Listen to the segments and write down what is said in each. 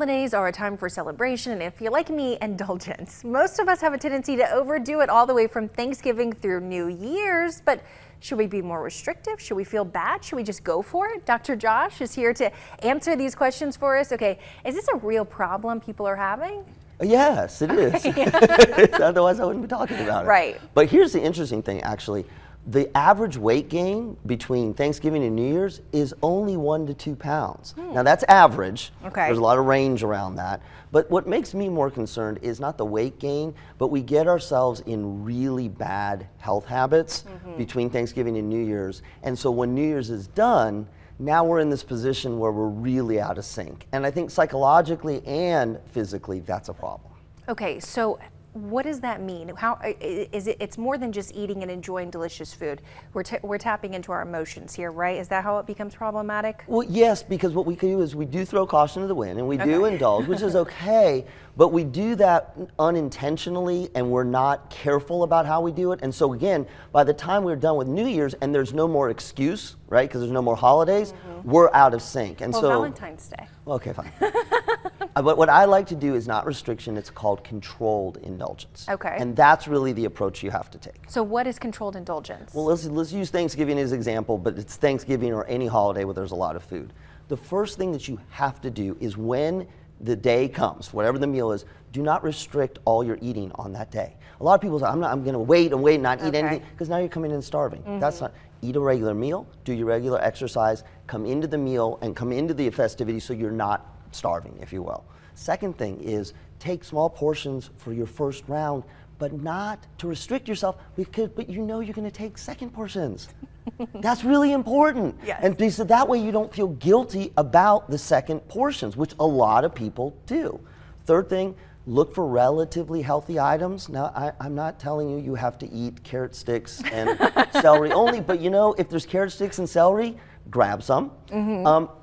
Holidays are a time for celebration, and if you're like me, indulgence. Most of us have a tendency to overdo it all the way from Thanksgiving through New Year's, but should we be more restrictive? Should we feel bad? Should we just go for it? Dr. Josh is here to answer these questions for us. Okay, is this a real problem people are having? Yes, it is. Otherwise, I wouldn't be talking about it. Right. But here's the interesting thing, actually. The average weight gain between Thanksgiving and New Year's is only 1 to 2 pounds. Now, that's average. Okay. There's a lot of range around that. But what makes me more concerned is not the weight gain, but we get ourselves in really bad health habits between Thanksgiving and New Year's. And so when New Year's is done, now we're in this position where we're really out of sync. And I think psychologically and physically, that's a problem. Okay, so what does that mean? How is it? It's more than just eating and enjoying delicious food. We're tapping into our emotions here, right? Is that how it becomes problematic? Well, yes, because what we can do is we do throw caution to the wind and we do indulge, which is okay, but we do that unintentionally and we're not careful about how we do it. And so again, by the time we're done with New Year's and there's no more excuse, right? Because there's no more holidays, we're out of sync. And well, so Valentine's Day. Okay, fine. But what I like to do is not restriction, it's called controlled indulgence. Okay. And that's really the approach you have to take. So what is controlled indulgence? Well, let's use Thanksgiving as an example, but it's Thanksgiving or any holiday where there's a lot of food. The first thing that you have to do is when the day comes, whatever the meal is, do not restrict all your eating on that day. A lot of people say, I'm going to wait and wait and not eat anything, because now you're coming in starving. That's not, eat a regular meal, do your regular exercise, come into the meal and come into the festivity so you're not starving, if you will. Second thing is take small portions for your first round, but not to restrict yourself, but you know you're going to take second portions. That's really important. Yes. And so that way you don't feel guilty about the second portions, which a lot of people do. Third thing, look for relatively healthy items. Now, I'm not telling you you have to eat carrot sticks and celery only, but you know, if there's carrot sticks and celery, grab some.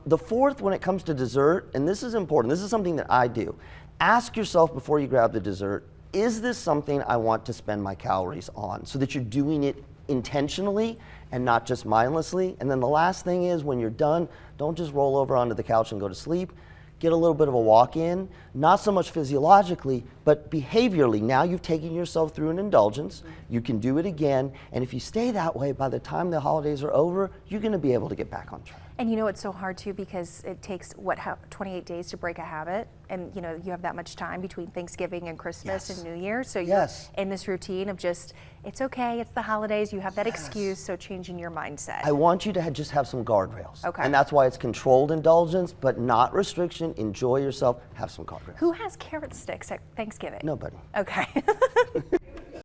The fourth, when it comes to dessert, and this is important, this is something that I do, ask yourself before you grab the dessert, is this something I want to spend my calories on? So that you're doing it intentionally and not just mindlessly. And then the last thing is, when you're done, don't just roll over onto the couch and go to sleep. Get a little bit of a walk in, not so much physiologically, but behaviorally. Now you've taken yourself through an indulgence, you can do it again, and if you stay that way, by the time the holidays are over, you're gonna be able to get back on track. And you know, it's so hard too, because it takes, 28 days to break a habit. And you know, you have that much time between Thanksgiving and Christmas and New Year. So you're in this routine of just, it's okay, it's the holidays, you have that excuse, so changing your mindset. I want you to just have some guardrails. Okay. And that's why it's controlled indulgence, but not restriction. Enjoy yourself, have some guardrails. Who has carrot sticks at Thanksgiving? Nobody. Okay.